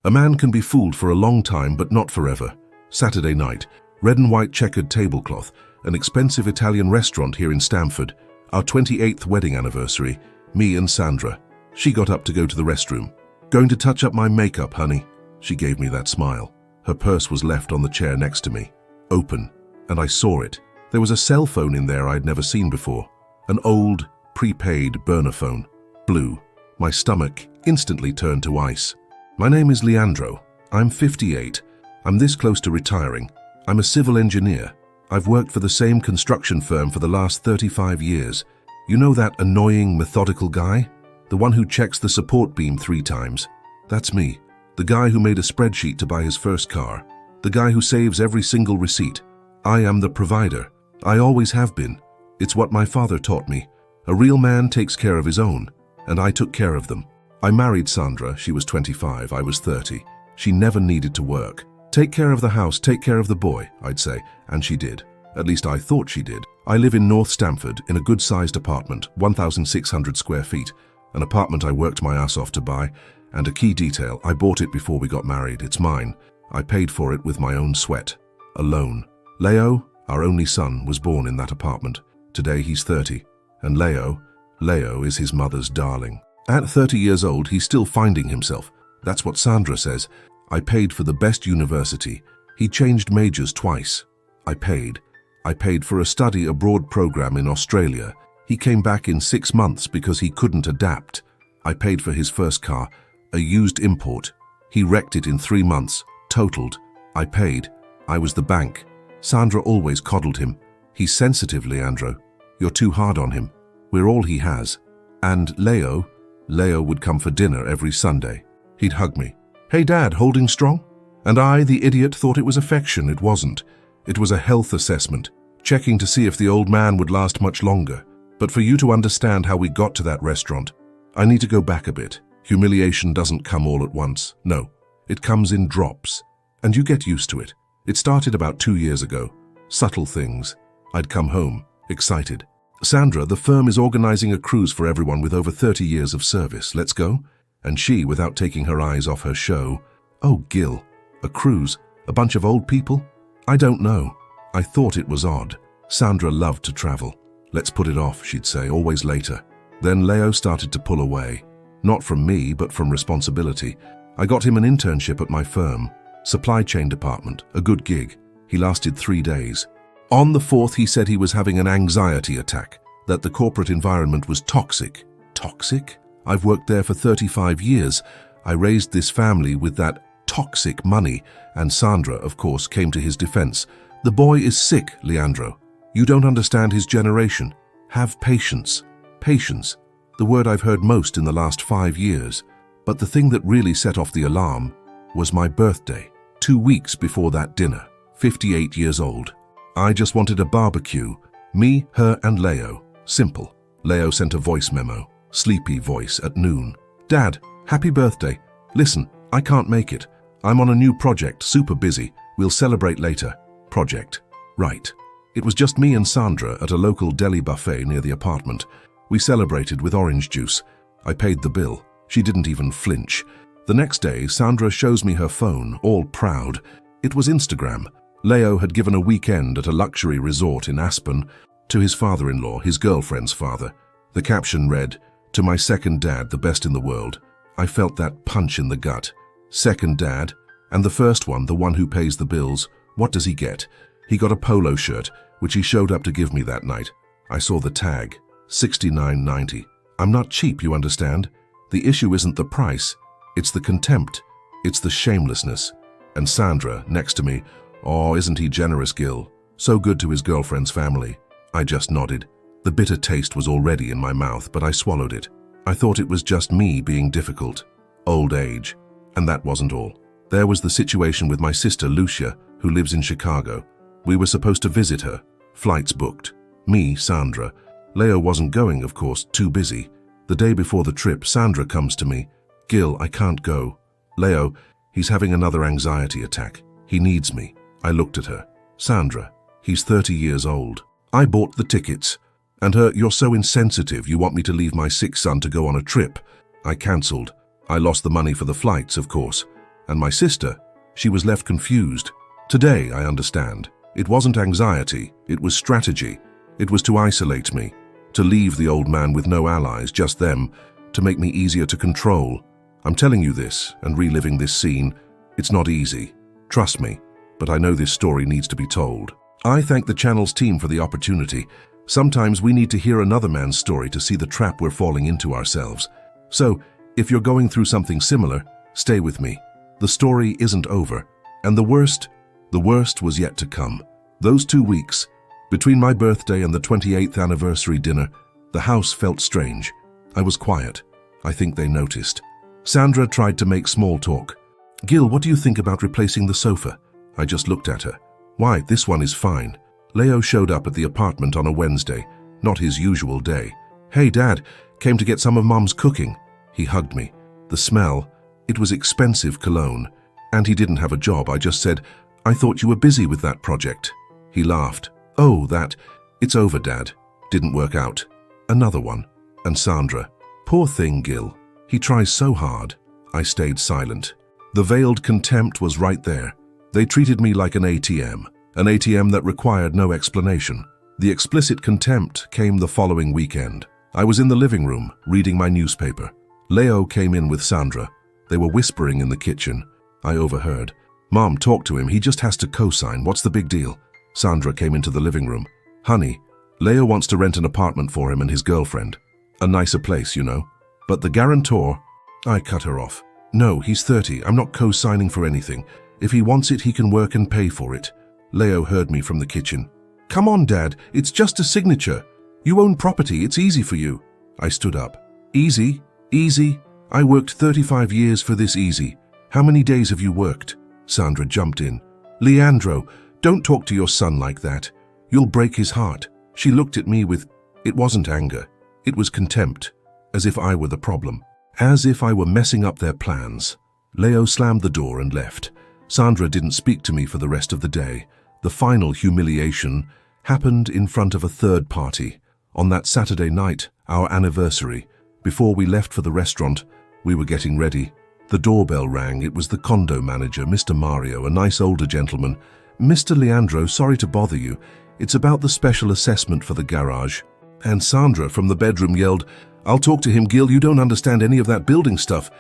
A man can be fooled for a long time, but not forever. Saturday night, red and white checkered tablecloth, an expensive Italian restaurant here in Stamford, our 28th wedding anniversary, me and Sandra. She got up to go to the restroom. "Going to touch up my makeup, honey." She gave me that smile. Her purse was left on the chair next to me, open, and I saw it. There was a cell phone in there I'd never seen before. An old, prepaid burner phone, blue. My stomach instantly turned to ice. "My name is Leandro. I'm 58. I'm this close to retiring. I'm a civil engineer. I've worked for the same construction firm for the last 35 years. You know that annoying, methodical guy? The one who checks the support beam 3 times? That's me. The guy who made a spreadsheet to buy his first car. The guy who saves every single receipt. I am the provider. I always have been. It's what my father taught me. A real man takes care of his own, and I took care of them. I married Sandra. She was 25, I was 30. She never needed to work. Take care of the house, take care of the boy, I'd say, and she did. At least I thought she did. I live in North Stamford in a good-sized apartment, 1,600 square feet. An apartment I worked my ass off to buy, and a key detail, I bought it before we got married. It's mine. I paid for it with my own sweat. Alone. Leo, our only son, was born in that apartment. Today he's 30. And Leo is his mother's darling. At 30 years old, he's still finding himself. That's what Sandra says. I paid for the best university. He changed majors twice. I paid for a study abroad program in Australia. He came back in 6 months because he couldn't adapt. I paid for his first car, a used import. He wrecked it in 3 months, totaled. I paid. I was the bank. Sandra always coddled him. He's sensitive, Leandro. You're too hard on him. We're all he has. And Leo would come for dinner every Sunday. He'd hug me. "Hey Dad, holding strong?" And I, the idiot, thought it was affection. It wasn't. It was a health assessment, checking to see if the old man would last much longer. But for you to understand how we got to that restaurant, I need to go back a bit. Humiliation doesn't come all at once. No, it comes in drops. And you get used to it. It started about 2 years ago. Subtle things. I'd come home, excited. "Sandra, the firm is organizing a cruise for everyone with over 30 years of service. Let's go?" And she, without taking her eyes off her show, "Oh, Gil, a cruise? A bunch of old people? I don't know." I thought it was odd. Sandra loved to travel. "Let's put it off," she'd say, "always later." Then Leo started to pull away. Not from me, but from responsibility. I got him an internship at my firm. Supply chain department, a good gig. He lasted 3 days. On the 4th, he said he was having an anxiety attack, that the corporate environment was toxic. Toxic? I've worked there for 35 years. I raised this family with that toxic money, and Sandra, of course, came to his defense. "The boy is sick, Leandro. You don't understand his generation. Have patience." Patience, the word I've heard most in the last 5 years. But the thing that really set off the alarm was my birthday, 2 weeks before that dinner, 58 years old. I just wanted a barbecue, me, her, and Leo. Simple. Leo sent a voice memo, sleepy voice, at noon. "Dad, happy birthday. Listen, I can't make it. I'm on a new project, super busy. We'll celebrate later." Project. Right. It was just me and Sandra at a local deli buffet near the apartment. We celebrated with orange juice. I paid the bill. She didn't even flinch. The next day, Sandra shows me her phone, all proud. It was Instagram. Leo had given a weekend at a luxury resort in Aspen to his father-in-law, his girlfriend's father. The caption read, "To my second dad, the best in the world." I felt that punch in the gut. Second dad, and the first one, the one who pays the bills, what does he get? He got a polo shirt, which he showed up to give me that night. I saw the tag, $69.90. I'm not cheap, you understand? The issue isn't the price, it's the contempt, it's the shamelessness. And Sandra, next to me, "Oh, isn't he generous, Gil? So good to his girlfriend's family." I just nodded. The bitter taste was already in my mouth, but I swallowed it. I thought it was just me being difficult. Old age. And that wasn't all. There was the situation with my sister, Lucia, who lives in Chicago. We were supposed to visit her. Flights booked. Me, Sandra. Leo wasn't going, of course, too busy. The day before the trip, Sandra comes to me. "Gil, I can't go. Leo, he's having another anxiety attack. He needs me." I looked at her. "Sandra, he's 30 years old. I bought the tickets." And her, "You're so insensitive, you want me to leave my sick son to go on a trip." I cancelled. I lost the money for the flights, of course. And my sister, she was left confused. Today, I understand. It wasn't anxiety, it was strategy. It was to isolate me, to leave the old man with no allies, just them, to make me easier to control. I'm telling you this and reliving this scene. It's not easy. Trust me, but I know this story needs to be told. I thank the channel's team for the opportunity. Sometimes we need to hear another man's story to see the trap we're falling into ourselves. So, if you're going through something similar, stay with me. The story isn't over, and the worst was yet to come. Those 2 weeks, between my birthday and the 28th anniversary dinner, the house felt strange. I was quiet. I think they noticed. Sandra tried to make small talk. "Gil, what do you think about replacing the sofa?" I just looked at her. "Why, this one is fine." Leo showed up at the apartment on a Wednesday, not his usual day. "Hey, Dad, came to get some of Mom's cooking." He hugged me. The smell, it was expensive cologne. And he didn't have a job. I just said, "I thought you were busy with that project." He laughed. "Oh, that. It's over, Dad. Didn't work out." Another one. And Sandra. "Poor thing, Gil. He tries so hard." I stayed silent. The veiled contempt was right there. They treated me like an ATM that required no explanation. The explicit contempt came the following weekend. I was in the living room, reading my newspaper. Leo came in with Sandra. They were whispering in the kitchen. I overheard. "Mom, talk to him. He just has to co-sign. What's the big deal?" Sandra came into the living room. "Honey, Leo wants to rent an apartment for him and his girlfriend. A nicer place, you know. But the guarantor..." I cut her off. "No, he's 30. I'm not co-signing for anything. If he wants it, he can work and pay for it." Leo heard me from the kitchen. "Come on, Dad. It's just a signature. You own property. It's easy for you." I stood up. "Easy? Easy? I worked 35 years for this easy. How many days have you worked?" Sandra jumped in. "Leandro, don't talk to your son like that. You'll break his heart." She looked at me with... It wasn't anger. It was contempt. As if I were the problem. As if I were messing up their plans. Leo slammed the door and left. Sandra didn't speak to me for the rest of the day. The final humiliation happened in front of a third party. On that Saturday night, our anniversary, before we left for the restaurant, we were getting ready. The doorbell rang. It was the condo manager, Mr. Mario, a nice older gentleman. "Mr. Leandro, sorry to bother you. It's about the special assessment for the garage." And Sandra from the bedroom yelled, "I'll talk to him, Gil. You don't understand any of that building stuff.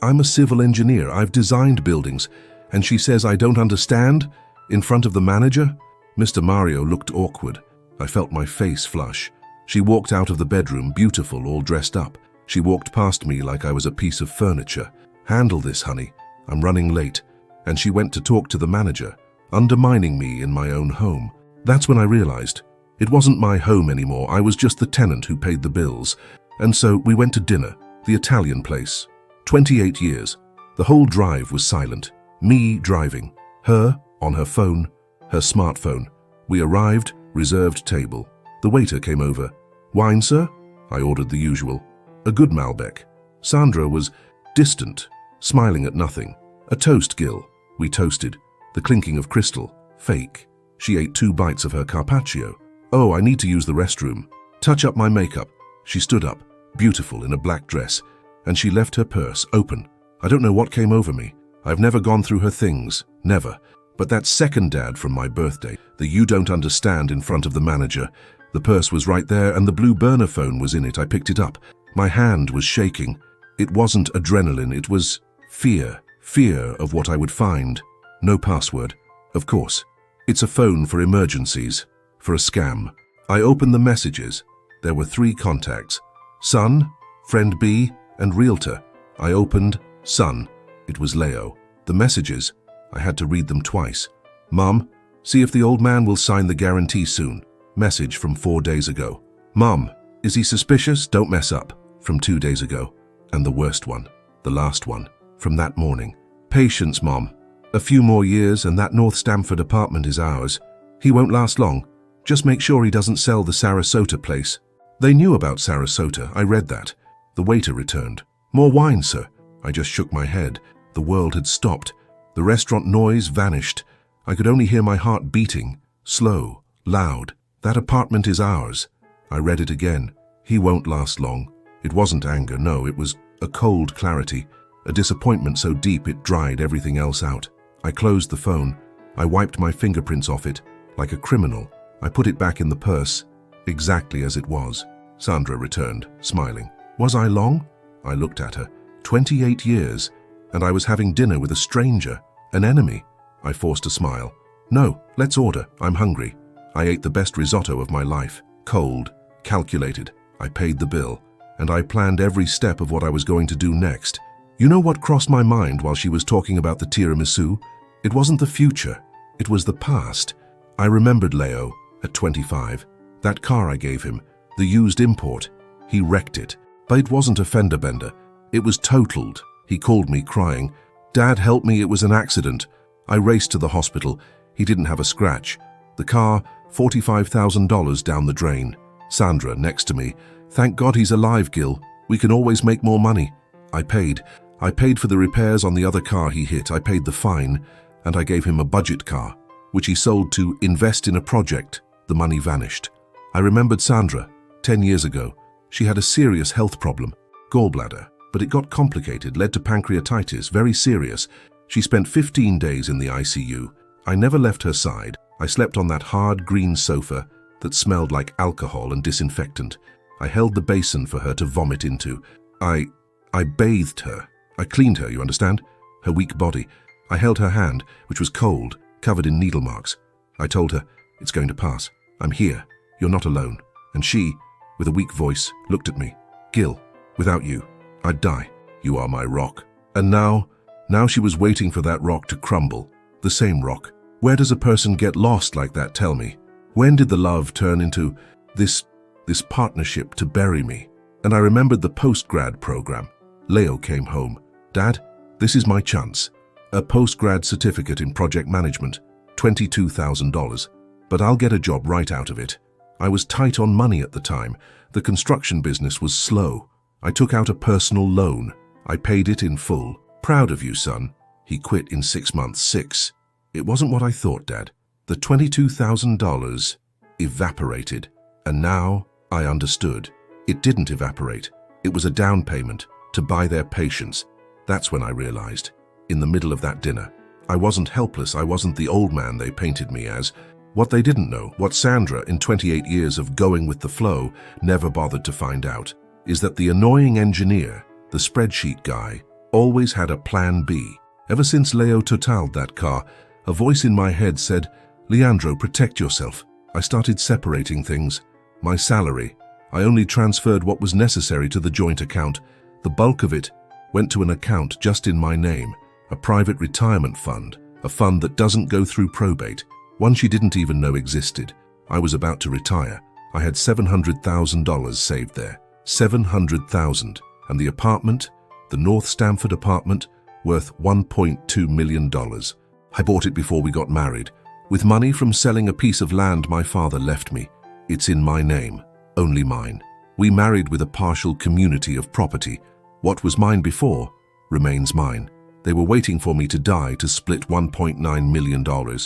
I'm a civil engineer. I've designed buildings." And she says I don't understand? In front of the manager? Mr. Mario looked awkward. I felt my face flush. She walked out of the bedroom, beautiful, all dressed up. She walked past me like I was a piece of furniture. "Handle this, honey. I'm running late." And she went to talk to the manager, undermining me in my own home. That's when I realized it wasn't my home anymore. I was just the tenant who paid the bills. And so we went to dinner, the Italian place. 28 years. The whole drive was silent. Me driving. Her on her phone, her smartphone. We arrived, reserved table. The waiter came over. "Wine, sir?" I ordered the usual. A good Malbec. Sandra was distant, smiling at nothing. "A toast, Gil." We toasted. The clinking of crystal. Fake. She ate 2 bites of her carpaccio. "Oh, I need to use the restroom." "Touch up my makeup." She stood up, beautiful in a black dress, and she left her purse open. I don't know what came over me. I've never gone through her things. Never. But that second Dad from my birthday, the "you don't understand" in front of the manager. The purse was right there and the blue burner phone was in it. I picked it up. My hand was shaking. It wasn't adrenaline, it was fear. Fear of what I would find. No password. Of course. It's a phone for emergencies. For a scam. I opened the messages. There were 3 contacts. Son, friend B, and realtor. I opened son. It was Leo. The messages, I had to read them twice. "Mom, see if the old man will sign the guarantee soon." Message from 4 days ago. "Mom, is he suspicious? Don't mess up." From 2 days ago. And the worst one, the last one, from that morning. "Patience, Mom. A few more years and that North Stamford apartment is ours. He won't last long. Just make sure he doesn't sell the Sarasota place." They knew about Sarasota. I read that. The waiter returned. "More wine, sir." I just shook my head. The world had stopped. The restaurant noise vanished. I could only hear my heart beating. Slow, loud. "That apartment is ours." I read it again. "He won't last long." It wasn't anger, no, it was a cold clarity. a disappointment so deep it dried everything else out. I closed the phone. I wiped my fingerprints off it. Like a criminal, I put it back in the purse, exactly as it was. Sandra returned, smiling. Was I long? I looked at her. 28 years, and I was having dinner with a stranger, an enemy. I forced a smile. No, let's order. I'm hungry. I ate the best risotto of my life. Cold, calculated. I paid the bill, and I planned every step of what I was going to do next. You know what crossed my mind while she was talking about the tiramisu? It wasn't the future. It was the past. I remembered Leo, at 25. That car I gave him, the used import. He wrecked it, but it wasn't a fender bender. It was totaled. He called me crying. Dad, help me, it was an accident. I raced to the hospital. He didn't have a scratch. The car, $45,000 down the drain. Sandra, next to me. Thank God he's alive, Gil. We can always make more money. I paid. I paid for the repairs on the other car he hit. I paid the fine, and I gave him a budget car, which he sold to invest in a project. The money vanished. I remembered Sandra, 10 years ago. She had a serious health problem, gallbladder, but it got complicated, led to pancreatitis, very serious. She spent 15 days in the ICU. I never left her side. I slept on that hard green sofa that smelled like alcohol and disinfectant. I held the basin for her to vomit into. I bathed her. I cleaned her, you understand? Her weak body. I held her hand, which was cold, covered in needle marks. I told her, it's going to pass. I'm here. You're not alone. And she, with a weak voice, looked at me. Gil, without you, I'd die. You are my rock. And now she was waiting for that rock to crumble. The same rock. Where does a person get lost like that, tell me? When did the love turn into this partnership to bury me? And I remembered the post-grad program. Leo came home. Dad, this is my chance. A post-grad certificate in project management, $22,000. But I'll get a job right out of it. I was tight on money at the time. The construction business was slow. I took out a personal loan. I paid it in full. Proud of you, son. He quit in 6 months. 6. It wasn't what I thought, Dad. The $22,000 evaporated. And now I understood. It didn't evaporate. It was a down payment to buy their patience. That's when I realized. In the middle of that dinner. I wasn't helpless. I wasn't the old man they painted me as. What they didn't know, what Sandra, in 28 years of going with the flow, never bothered to find out, is that the annoying engineer, the spreadsheet guy, always had a plan B. Ever since Leo totaled that car, a voice in my head said, Leandro, protect yourself. I started separating things. My salary. I only transferred what was necessary to the joint account. The bulk of it went to an account just in my name, a private retirement fund, a fund that doesn't go through probate, one she didn't even know existed. I was about to retire. I had $700,000 saved there. $700,000. And the apartment, the North Stamford apartment, worth $1.2 million. I bought it before we got married, with money from selling a piece of land my father left me. It's in my name, only mine. We married with a partial community of property. What was mine before remains mine. They were waiting for me to die to split $1.9 million.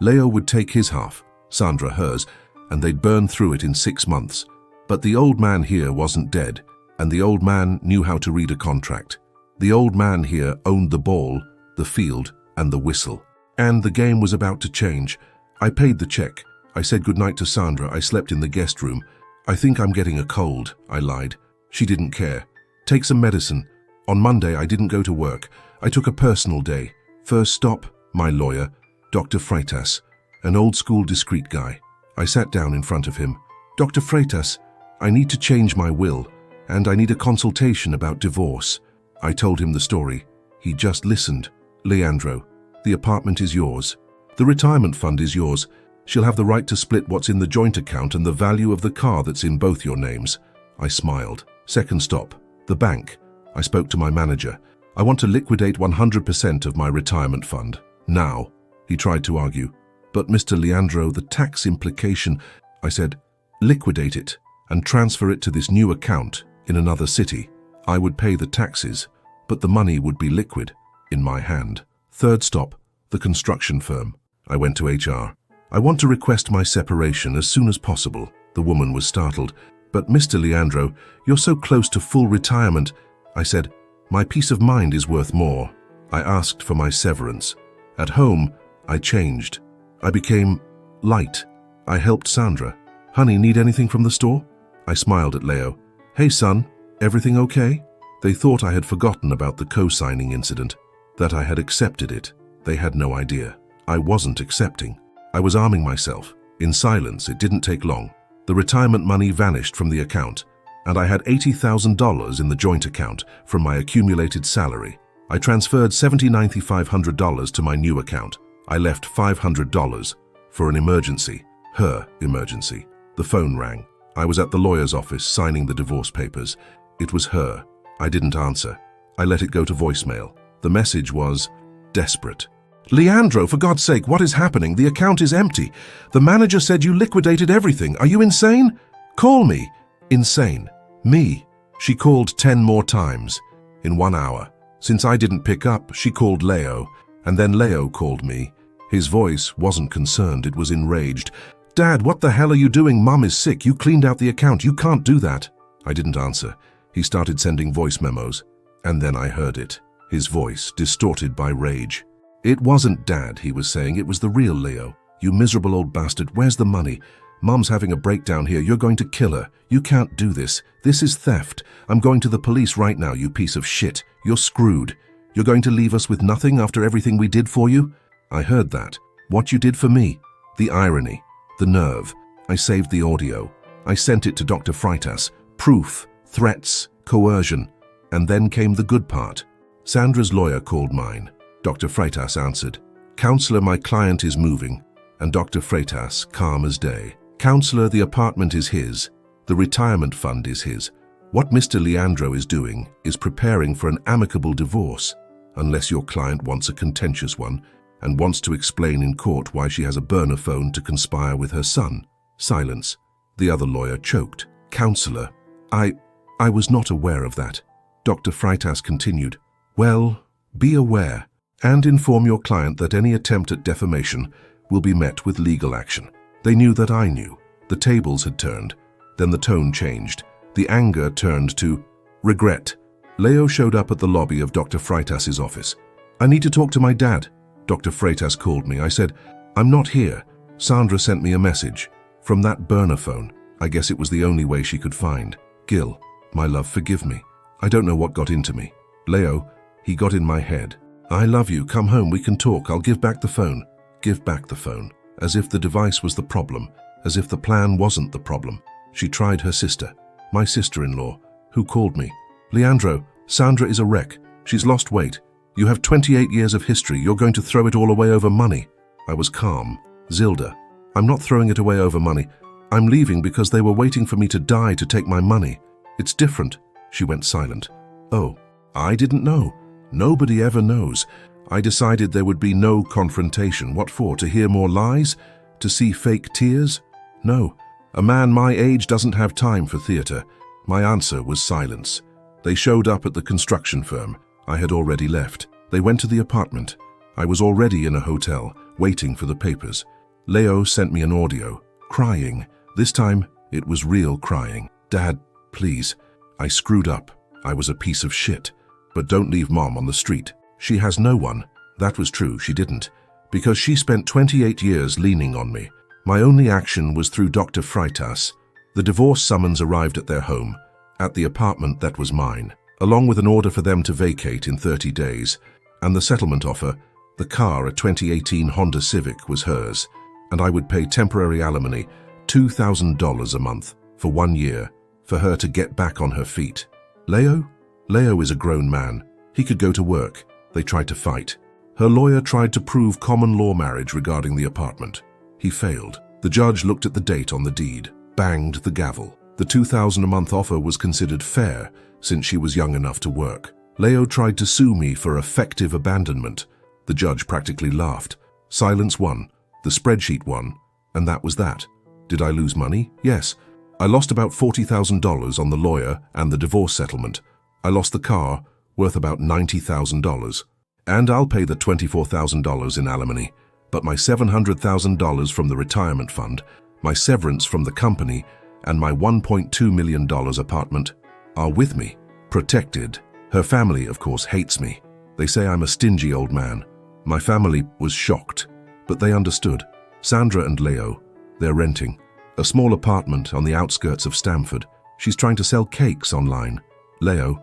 Leo would take his half, Sandra hers, and they'd burn through it in 6 months. But the old man here wasn't dead, and the old man knew how to read a contract. The old man here owned the ball, the field, and the whistle. And the game was about to change. I paid the check. I said goodnight to Sandra. I slept in the guest room. I think I'm getting a cold, I lied. She didn't care. Take some medicine. On Monday, I didn't go to work. I took a personal day. First stop, my lawyer, Dr. Freitas, an old-school discreet guy. I sat down in front of him. Dr. Freitas, I need to change my will, and I need a consultation about divorce. I told him the story. He just listened. Leandro, the apartment is yours. The retirement fund is yours. She'll have the right to split what's in the joint account and the value of the car that's in both your names. I smiled. Second stop, the bank. I spoke to my manager. I want to liquidate 100% of my retirement fund. Now. He tried to argue. But Mr. Leandro, the tax implication. I said, liquidate it and transfer it to this new account in another city. I would pay the taxes, but the money would be liquid in my hand. Third stop, the construction firm. I went to HR. I want to request my separation as soon as possible. The woman was startled. But Mr. Leandro, you're so close to full retirement. I said, My peace of mind is worth more. I asked for my severance. At home, I changed. I became light. I helped Sandra. Honey, need anything from the store? I smiled at Leo. Hey son, everything okay? They thought I had forgotten about the co-signing incident, that I had accepted it. They had no idea. I wasn't accepting. I was arming myself. In silence, it didn't take long. The retirement money vanished from the account, and I had $80,000 in the joint account from my accumulated salary. I transferred $7,500 to my new account. I left $500 for an emergency, her emergency. The phone rang. I was at the lawyer's office signing the divorce papers. It was her. I didn't answer. I let it go to voicemail. The message was desperate. Leandro, for God's sake, what is happening? The account is empty. The manager said you liquidated everything. Are you insane? Call me. Insane. Me. She called 10 more times in 1 hour. Since I didn't pick up, she called Leo, and then Leo called me. His voice wasn't concerned, it was enraged. Dad, what the hell are you doing? Mom is sick. You cleaned out the account. You can't do that. I didn't answer. He started sending voice memos, and then I heard it. His voice, distorted by rage. It wasn't Dad, he was saying. It was the real Leo. You miserable old bastard. Where's the money? Mom's having a breakdown here. You're going to kill her. You can't do this. This is theft. I'm going to the police right now, you piece of shit. You're screwed. You're going to leave us with nothing after everything we did for you? I heard that. What you did for me. The irony. The nerve. I saved the audio. I sent it to Dr. Freitas. Proof. Threats. Coercion. And then came the good part. Sandra's lawyer called mine. Dr. Freitas answered. Counselor, my client is moving. And Dr. Freitas, calm as day. Counselor, the apartment is his. The retirement fund is his. What Mr. Leandro is doing is preparing for an amicable divorce, unless your client wants a contentious one and wants to explain in court why she has a burner phone to conspire with her son. Silence. The other lawyer choked. Counselor, I was not aware of that. Dr. Freitas continued. Well, be aware and inform your client that any attempt at defamation will be met with legal action. They knew that I knew. The tables had turned. Then the tone changed. The anger turned to regret. Leo showed up at the lobby of Dr. Freitas's office. I need to talk to my dad. Dr. Freitas called me. I said, I'm not here. Sandra sent me a message. From that burner phone. I guess it was the only way she could find. Gil, my love, forgive me. I don't know what got into me. Leo, he got in my head. I love you. Come home. We can talk. I'll give back the phone. Give back the phone. As if the device was the problem. As if the plan wasn't the problem. She tried her sister, my sister-in-law, who called me. Leandro, Sandra is a wreck. She's lost weight. You have 28 years of history. You're going to throw it all away over money. I was calm. Zilda, I'm not throwing it away over money. I'm leaving because they were waiting for me to die to take my money. It's different. She went silent. Oh, I didn't know. Nobody ever knows. I decided there would be no confrontation. What for? To hear more lies? To see fake tears? No. A man my age doesn't have time for theater. My answer was silence. They showed up at the construction firm. I had already left. They went to the apartment. I was already in a hotel, waiting for the papers. Leo sent me an audio, crying. This time, it was real crying. Dad, please. I screwed up. I was a piece of shit. But don't leave Mom on the street. She has no one. That was true, she didn't. Because she spent 28 years leaning on me. My only action was through Dr. Freitas. The divorce summons arrived at their home, at the apartment that was mine, along with an order for them to vacate in 30 days, and the settlement offer, the car, a 2018 Honda Civic, was hers, and I would pay temporary alimony, $2,000 a month, for 1 year, for her to get back on her feet. Leo? Leo is a grown man. He could go to work. They tried to fight. Her lawyer tried to prove common law marriage regarding the apartment. He failed. The judge looked at the date on the deed, banged the gavel. The $2,000 a month offer was considered fair since she was young enough to work. Leo tried to sue me for effective abandonment. The judge practically laughed. Silence won. The spreadsheet won. And that was that. Did I lose money? Yes. I lost about $40,000 on the lawyer and the divorce settlement. I lost the car, worth about $90,000. And I'll pay the $24,000 in alimony. But my $700,000 from the retirement fund, my severance from the company, and my $1.2 million apartment are with me, protected. Her family, of course, hates me. They say I'm a stingy old man. My family was shocked, but they understood. Sandra and Leo, they're renting a small apartment on the outskirts of Stamford. She's trying to sell cakes online. Leo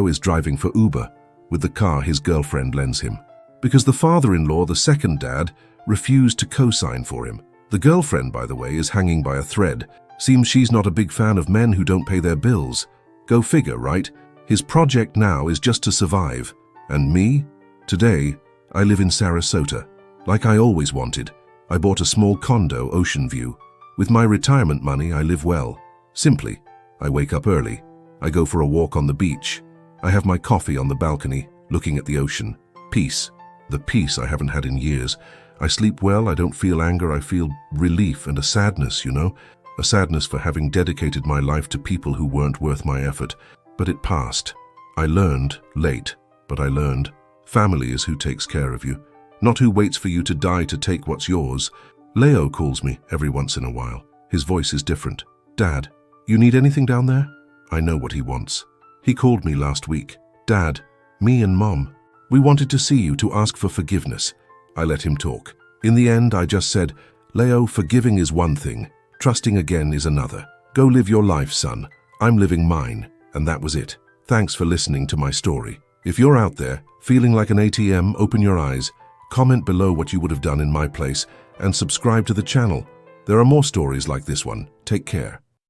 is driving for Uber with the car his girlfriend lends him. Because the father-in-law, the second dad, refused to co-sign for him. The girlfriend, by the way, is hanging by a thread. Seems she's not a big fan of men who don't pay their bills. Go figure, right? His project now is just to survive. And me? Today, I live in Sarasota. Like I always wanted. I bought a small condo, Ocean View. With my retirement money, I live well. Simply, I wake up early. I go for a walk on the beach. I have my coffee on the balcony, looking at the ocean. Peace. The peace I haven't had in years. I sleep well, I don't feel anger, I feel relief and a sadness, you know? A sadness for having dedicated my life to people who weren't worth my effort. But it passed. I learned, late, but I learned. Family is who takes care of you, not who waits for you to die to take what's yours. Leo calls me every once in a while. His voice is different. Dad, you need anything down there? I know what he wants. He called me last week. Dad, me and Mom, we wanted to see you to ask for forgiveness. I let him talk. In the end, I just said, Leo, forgiving is one thing. Trusting again is another. Go live your life, son. I'm living mine. And that was it. Thanks for listening to my story. If you're out there, feeling like an ATM, open your eyes, comment below what you would have done in my place, and subscribe to the channel. There are more stories like this one. Take care.